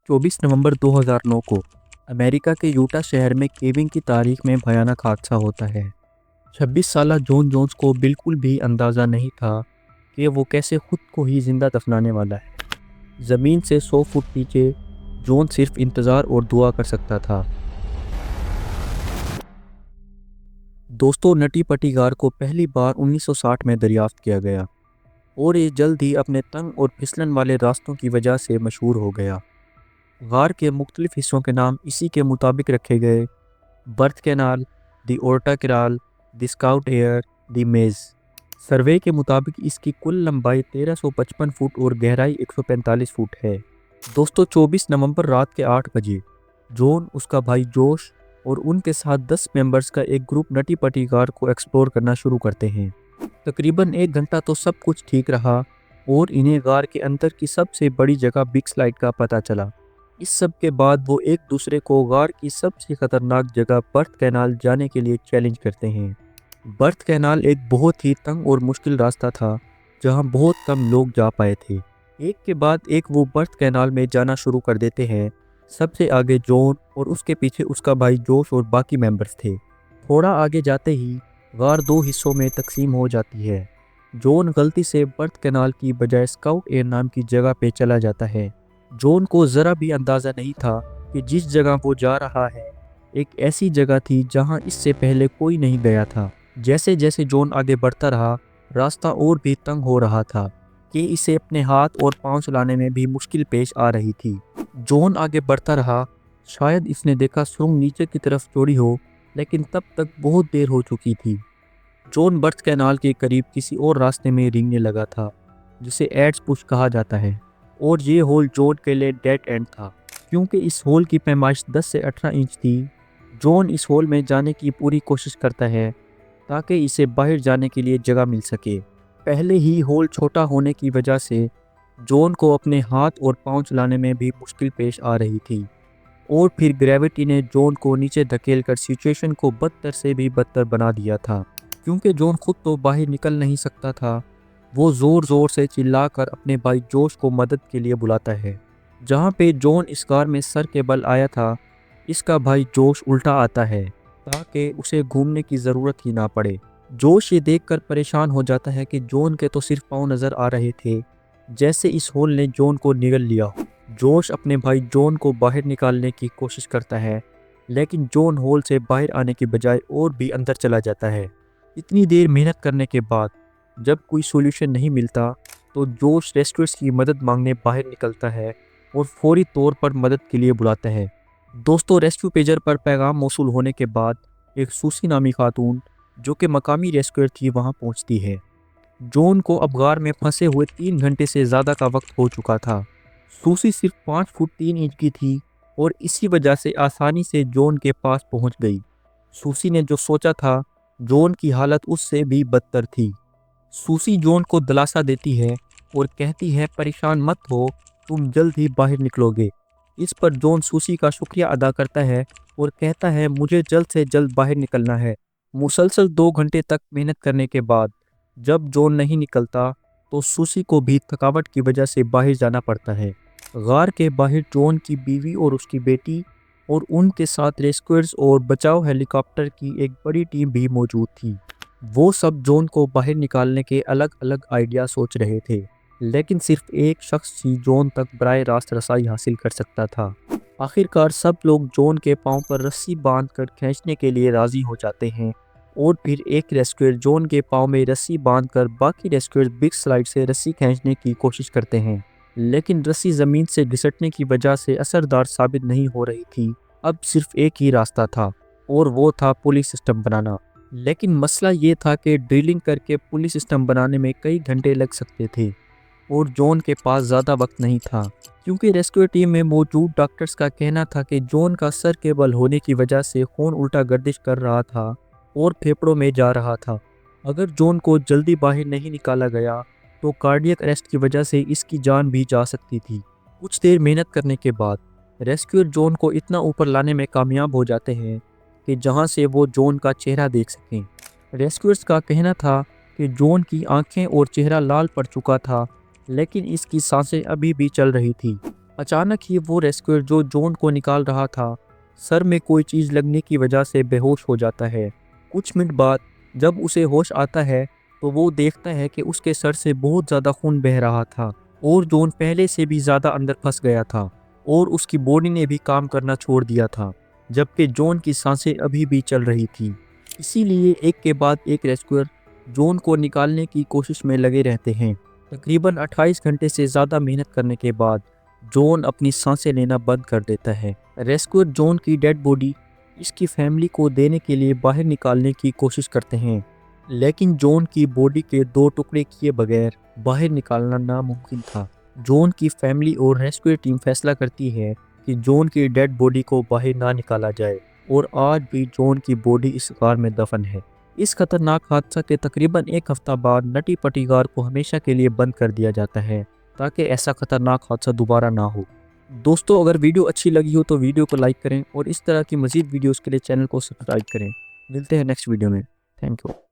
24 नवंबर 2009 को अमेरिका के यूटा शहर में केविंग की तारीख में भयानक हादसा होता है। 26 साला जॉन जोन्स को बिल्कुल भी अंदाज़ा नहीं था कि वो कैसे खुद को ही जिंदा दफनाने वाला है। ज़मीन से 100 फुट नीचे जॉन सिर्फ इंतज़ार और दुआ कर सकता था। दोस्तों, नटी पटी गार को पहली बार 1960 में दरियाफ्त किया गया और ये जल्द ही अपने तंग और फिसलन वाले रास्तों की वजह से मशहूर हो गया। गार के मुख्तलिफ हिस्सों के नाम इसी के मुताबिक रखे गए: बर्थ कैनाल, दी ओर्टा कैनाल, दी स्काउट एयर, दी मेज़। सर्वे के मुताबिक इसकी कुल लंबाई 1355 फुट और गहराई 145 फुट है। दोस्तों, 24 नवंबर रात के 8 बजे जॉन, उसका भाई जोश और उनके साथ 10 मेंबर्स का एक ग्रुप नटी पटी गार को एक्सप्लोर करना शुरू करते हैं। तकरीबन 1 घंटा तो सब कुछ ठीक रहा और इन्हें गार के अंदर की सबसे बड़ी जगह बिग स्लाइड का पता चला। इस सब के बाद वो एक दूसरे को गार की सबसे खतरनाक जगह बर्थ कैनाल जाने के लिए चैलेंज करते हैं। बर्थ कैनाल एक बहुत ही तंग और मुश्किल रास्ता था जहां बहुत कम लोग जा पाए थे। एक के बाद एक वो बर्थ कैनाल में जाना शुरू कर देते हैं। सबसे आगे जॉन और उसके पीछे उसका भाई जोश और बाकी मेंबर्स थे। थोड़ा आगे जाते ही गार 2 हिस्सों में तकसीम हो जाती है। जॉन गलती से बर्थ कैनाल की बजाय स्काउट एयर नाम की जगह पे चला जाता है। जॉन को ज़रा भी अंदाज़ा नहीं था कि जिस जगह वो जा रहा है एक ऐसी जगह थी जहां इससे पहले कोई नहीं गया था। जैसे जैसे जॉन आगे बढ़ता रहा, रास्ता और भी तंग हो रहा था कि इसे अपने हाथ और पांव चलाने में भी मुश्किल पेश आ रही थी। जॉन आगे बढ़ता रहा। शायद इसने देखा सुरंग नीचे की तरफ चौड़ी हो, लेकिन तब तक बहुत देर हो चुकी थी। जॉन बर्थ कैनाल के करीब किसी और रास्ते में रेंगने लगा था जिसे एड्स पुश कहा जाता है, और ये होल जॉन के लिए डेड एंड था क्योंकि इस होल की पैमाइश 10 से 18 इंच थी। जॉन इस होल में जाने की पूरी कोशिश करता है ताकि इसे बाहर जाने के लिए जगह मिल सके। पहले ही होल छोटा होने की वजह से जॉन को अपने हाथ और पांव चलाने में भी मुश्किल पेश आ रही थी, और फिर ग्रेविटी ने जॉन को नीचे धकेलकर सिचुएशन को बदतर से भी बदतर बना दिया था। क्योंकि जॉन खुद तो बाहर निकल नहीं सकता था, वो ज़ोर ज़ोर से चिल्लाकर अपने भाई जोश को मदद के लिए बुलाता है। जहाँ पे जॉन इस कार में सर के बल आया था, इसका भाई जोश उल्टा आता है ताकि उसे घूमने की ज़रूरत ही ना पड़े। जोश ये देखकर परेशान हो जाता है कि जॉन के तो सिर्फ पाँव नज़र आ रहे थे, जैसे इस होल ने जॉन को निगल लिया हो। जोश अपने भाई जॉन को बाहर निकालने की कोशिश करता है, लेकिन जॉन होल से बाहर आने की बजाय और भी अंदर चला जाता है। इतनी देर मेहनत करने के बाद जब कोई सॉल्यूशन नहीं मिलता तो जोश रेस्क्यूअर्स की मदद मांगने बाहर निकलता है और फौरी तौर पर मदद के लिए बुलाता है। दोस्तों, रेस्क्यू पेजर पर पैगाम मौसूल होने के बाद एक सूसी नामी खातून जो कि मकामी रेस्क्यूअर थी वहां पहुंचती है। जॉन को अब गार में फंसे हुए 3 घंटे से ज़्यादा का वक्त हो चुका था। सूसी सिर्फ 5 फुट 3 इंच की थी और इसी वजह से आसानी से जॉन के पास पहुंच गई। सूसी ने जो सोचा था, जॉन की हालत उससे भी बदतर थी। सूसी जॉन को दिलासा देती है और कहती है, परेशान मत हो, तुम जल्द ही बाहर निकलोगे। इस पर जॉन सूसी का शुक्रिया अदा करता है और कहता है, मुझे जल्द से जल्द बाहर निकलना है। मुसलसल 2 घंटे तक मेहनत करने के बाद जब जॉन नहीं निकलता तो सूसी को भी थकावट की वजह से बाहर जाना पड़ता है। गार के बाहर जॉन की बीवी और उसकी बेटी और उनके साथ रेस्क्यूअर्स और बचाव हेलीकॉप्टर की एक बड़ी टीम भी मौजूद थी। वो सब जॉन को बाहर निकालने के अलग अलग आइडिया सोच रहे थे, लेकिन सिर्फ एक शख्स ही जॉन तक बराह रास्त रसाई हासिल कर सकता था। आखिरकार सब लोग जॉन के पांव पर रस्सी बांधकर खींचने के लिए राजी हो जाते हैं, और फिर एक रेस्क्यूअर जॉन के पांव में रस्सी बांधकर बाकी रेस्क्यूअर्स बिग स्लाइड से रस्सी खींचने की कोशिश करते हैं, लेकिन रस्सी ज़मीन से घिसटने की वजह से असरदार साबित नहीं हो रही थी। अब सिर्फ एक ही रास्ता था और वो था पुली सिस्टम बनाना। लेकिन मसला ये था कि ड्रिलिंग करके पुली सिस्टम बनाने में कई घंटे लग सकते थे और जॉन के पास ज़्यादा वक्त नहीं था, क्योंकि रेस्क्यू टीम में मौजूद डॉक्टर्स का कहना था कि जॉन का सर के बल होने की वजह से खून उल्टा गर्दिश कर रहा था और फेफड़ों में जा रहा था। अगर जॉन को जल्दी बाहर नहीं निकाला गया तो कार्डियक अरेस्ट की वजह से इसकी जान भी जा सकती थी। कुछ देर मेहनत करने के बाद रेस्क्यूअर जॉन को इतना ऊपर लाने में कामयाब हो जाते हैं कि जहां से वो जॉन का चेहरा देख सकें। रेस्क्यूअर्स का कहना था कि जॉन की आंखें और चेहरा लाल पड़ चुका था, लेकिन इसकी सांसें अभी भी चल रही थी। अचानक ही वो रेस्क्यूअर जो जॉन को निकाल रहा था, सर में कोई चीज़ लगने की वजह से बेहोश हो जाता है। कुछ मिनट बाद जब उसे होश आता है तो वो देखता है कि उसके सर से बहुत ज़्यादा खून बह रहा था और जॉन पहले से भी ज़्यादा अंदर फंस गया था और उसकी बॉडी ने भी काम करना छोड़ दिया था, जबकि जॉन की सांसें अभी भी चल रही थी। इसीलिए एक के बाद एक रेस्क्यूअर जॉन को निकालने की कोशिश में लगे रहते हैं। तकरीबन 28 घंटे से ज़्यादा मेहनत करने के बाद जॉन अपनी सांसें लेना बंद कर देता है। रेस्क्यूअर जॉन की डेड बॉडी इसकी फैमिली को देने के लिए बाहर निकालने की कोशिश करते हैं, लेकिन जॉन की बॉडी के 2 टुकड़े किए बगैर बाहर निकालना नामुमकिन था। जॉन की फैमिली और रेस्क्यू टीम फैसला करती है कि जॉन की डेड बॉडी को बाहर ना निकाला जाए और आज भी जॉन की बॉडी इस गार में दफन है। इस खतरनाक हादसा के तकरीबन 1 हफ्ता बाद नटी पटी गार को हमेशा के लिए बंद कर दिया जाता है ताकि ऐसा खतरनाक हादसा दोबारा ना हो। दोस्तों, अगर वीडियो अच्छी लगी हो तो वीडियो को लाइक करें और इस तरह की मज़ीद वीडियोस के लिए चैनल को सब्सक्राइब करें। मिलते हैं नेक्स्ट वीडियो में। Thank you.